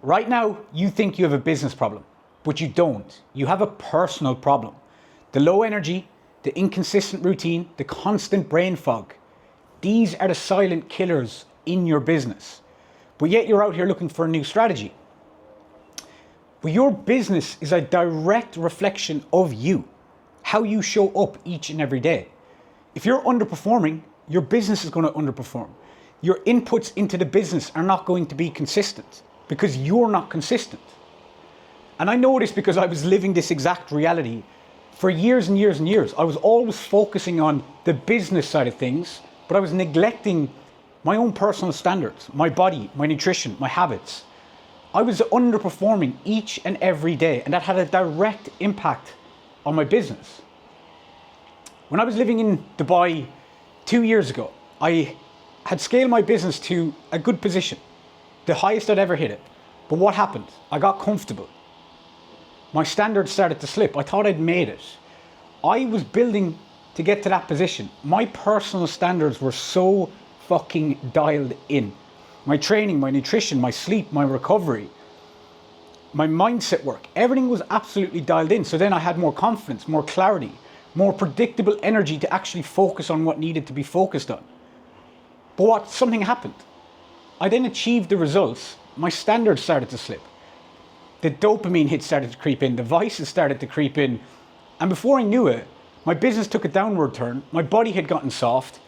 Right now, you think you have a business problem, but you don't. You have a personal problem. The low energy, the inconsistent routine, the constant brain fog. These are the silent killers in your business. But yet you're out here looking for a new strategy. But your business is a direct reflection of you, how you show up each and every day. If you're underperforming, your business is going to underperform. Your inputs into the business are not going to be consistent because you're not consistent. And I know this because I was living this exact reality for years and years and years. I was always focusing on the business side of things, but I was neglecting my own personal standards, my body, my nutrition, my habits. I was underperforming each and every day, and that had a direct impact on my business. When I was living in Dubai 2 years ago, I had scaled my business to a good position, the highest I'd ever hit it. But what happened? I got comfortable. My standards started to slip. I thought I'd made it. I was building to get to that position. My personal standards were so fucking dialed in. My training, my nutrition, my sleep, my recovery, my mindset work, everything was absolutely dialed in. So then I had more confidence, more clarity, more predictable energy to actually focus on what needed to be focused on. But something happened. I then achieved the results. My standards started to slip. The dopamine hits started to creep in. The vices started to creep in. And before I knew it, my business took a downward turn. My body had gotten soft.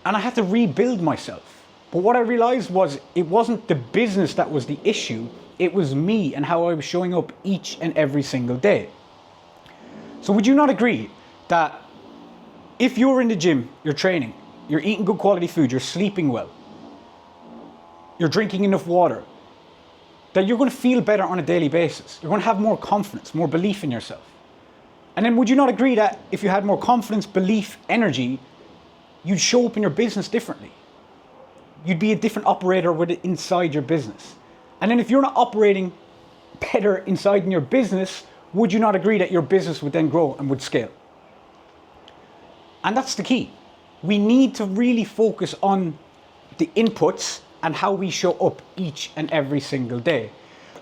And I had to rebuild myself. But what I realized was it wasn't the business that was the issue. It was me and how I was showing up each and every single day. So would you not agree that if you're in the gym, you're training, you're eating good quality food, you're sleeping well, you're drinking enough water, that you're going to feel better on a daily basis? You're going to have more confidence, more belief in yourself. And then would you not agree that if you had more confidence, belief, energy, you'd show up in your business differently? You'd be a different operator with it inside your business. And then if you're not operating better inside in your business, would you not agree that your business would then grow and would scale? And that's the key. We need to really focus on the inputs and how we show up each and every single day.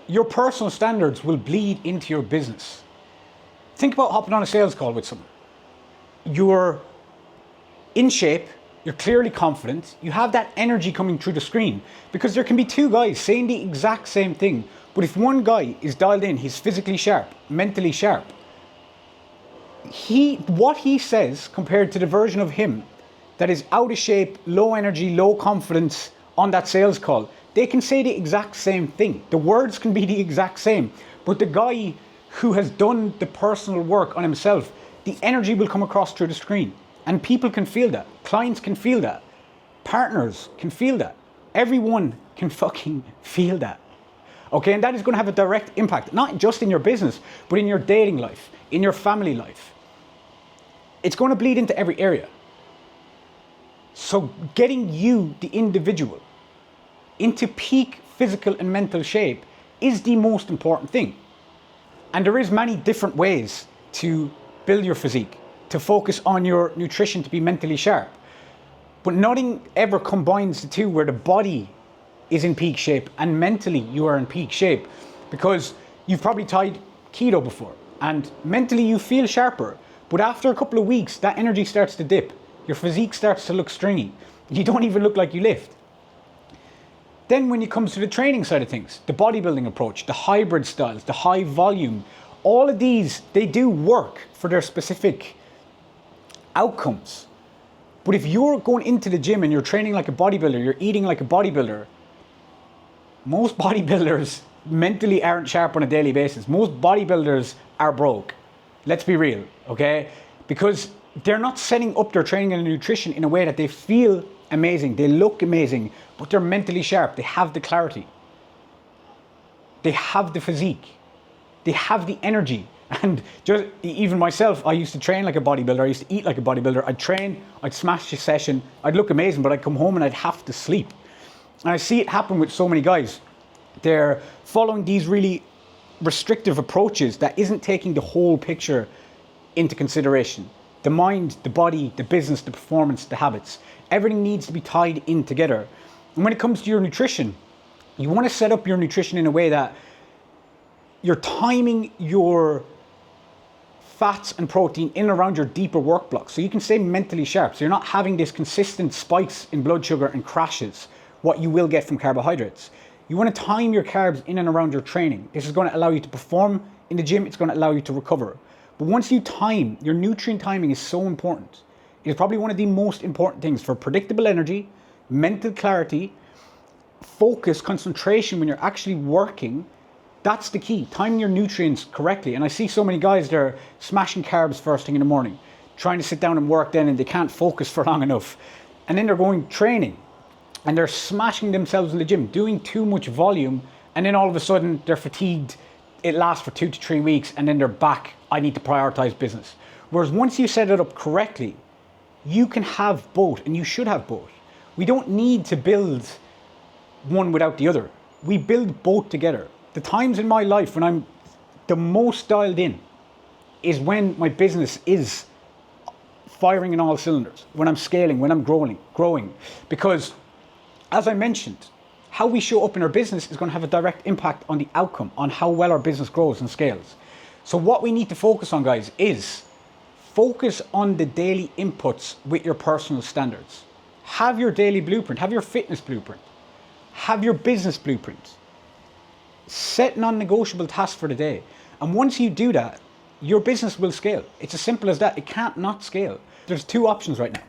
Your personal standards will bleed into your business. Think about hopping on a sales call with someone. You're in shape, you're clearly confident, you have that energy coming through the screen, because there can be two guys saying the exact same thing, but if one guy is dialed in, he's physically sharp, mentally sharp, what he says compared to the version of him that is out of shape, low energy, low confidence on that sales call, they can say the exact same thing. The words can be the exact same, but the guy who has done the personal work on himself, the energy will come across through the screen. And people can feel that. Clients can feel that. Partners can feel that. Everyone can fucking feel that. Okay, and that is going to have a direct impact, not just in your business, but in your dating life, in your family life. It's going to bleed into every area. So getting you, the individual, into peak physical and mental shape is the most important thing. And there is many different ways to build your physique, to focus on your nutrition to be mentally sharp. But nothing ever combines the two where the body is in peak shape and mentally you are in peak shape, because you've probably tried keto before and mentally you feel sharper, but after a couple of weeks that energy starts to dip, your physique starts to look stringy, you don't even look like you lift. Then when it comes to the training side of things, the bodybuilding approach, the hybrid styles, the high volume, all of these, they do work for their specific outcomes. But if you're going into the gym and you're training like a bodybuilder, you're eating like a bodybuilder, most bodybuilders mentally aren't sharp on a daily basis. Most bodybuilders are broke. Let's be real, okay? Because they're not setting up their training and nutrition in a way that they feel amazing, they look amazing, but they're mentally sharp. They have the clarity. They have the physique. They have the energy. And just even myself, I used to train like a bodybuilder. I used to eat like a bodybuilder. I'd train, I'd smash the session, I'd look amazing, but I'd come home and I'd have to sleep. And I see it happen with so many guys. They're following these really restrictive approaches that isn't taking the whole picture into consideration. The mind, the body, the business, the performance, the habits. Everything needs to be tied in together. And when it comes to your nutrition, You want to set up your nutrition in a way that you're timing your fats and protein in and around your deeper work blocks, so you can stay mentally sharp. So you're not having this consistent spikes in blood sugar and crashes, what you will get from carbohydrates. You want to time your carbs in and around your training. This is going to allow you to perform in the gym. It's going to allow you to recover. But once you time, your nutrient timing is so important. It is probably one of the most important things for predictable energy, mental clarity, focus, concentration when you're actually working. That's the key, timing your nutrients correctly. And I see so many guys, they're smashing carbs first thing in the morning, trying to sit down and work then, and they can't focus for long enough. And then they're going training and they're smashing themselves in the gym, doing too much volume. And then all of a sudden they're fatigued. It lasts for 2 to 3 weeks and then they're back. I need to prioritize business. Whereas once you set it up correctly, you can have both, and you should have both. We don't need to build one without the other. We build both together. The times in my life when I'm the most dialed in is when my business is firing in all cylinders, when I'm scaling, when I'm growing. Because as I mentioned, how we show up in our business is going to have a direct impact on the outcome, on how well our business grows and scales. So what we need to focus on, guys, is focus on the daily inputs with your personal standards. Have your daily blueprint, have your fitness blueprint, have your business blueprint. Set non-negotiable tasks for the day. And once you do that, your business will scale. It's as simple as that. It can't not scale. There's 2 options right now.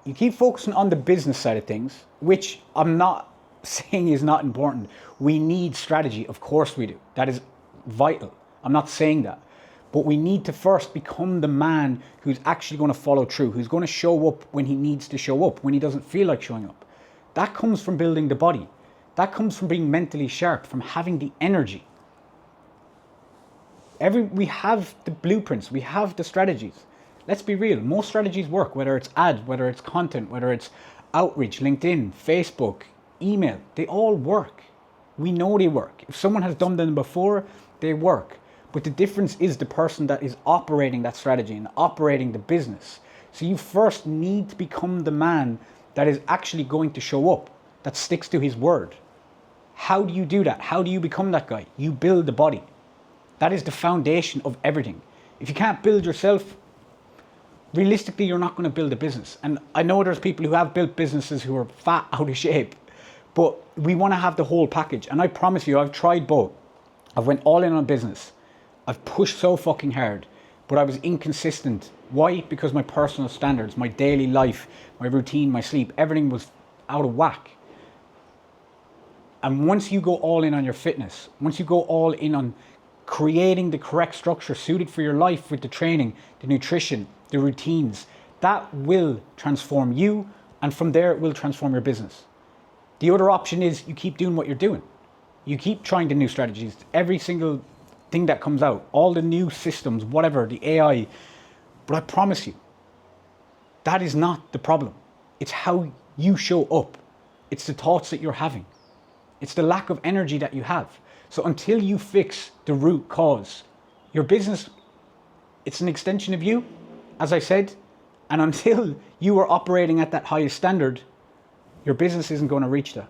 You keep focusing on the business side of things, which I'm not saying is not important. We need strategy. Of course we do. That is vital. I'm not saying that. But we need to first become the man who's actually going to follow through, who's going to show up when he needs to show up, when he doesn't feel like showing up. That comes from building the body. That comes from being mentally sharp, from having the energy. We have the blueprints, we have the strategies. Let's be real, most strategies work, whether it's ads, whether it's content, whether it's outreach, LinkedIn, Facebook, email, they all work. We know they work. If someone has done them before, they work. But the difference is the person that is operating that strategy and operating the business. So you first need to become the man that is actually going to show up, that sticks to his word. How do you do that? How do you become that guy? You build the body. That is the foundation of everything. If you can't build yourself, realistically, you're not going to build a business. And I know there's people who have built businesses who are fat, out of shape, but we want to have the whole package. And I promise you, I've tried both. I've went all in on business. I've pushed so fucking hard, but I was inconsistent. Why? Because my personal standards, my daily life, my routine, my sleep, everything was out of whack. And once you go all in on your fitness, once you go all in on creating the correct structure suited for your life with the training, the nutrition, the routines, that will transform you, and from there it will transform your business. The other option is you keep doing what you're doing. You keep trying the new strategies, every single thing that comes out, all the new systems, whatever, the AI. But I promise you, that is not the problem. It's how you show up. It's the thoughts that you're having. It's the lack of energy that you have. So until you fix the root cause, your business, it's an extension of you, as I said, and until you are operating at that highest standard, your business isn't going to reach that.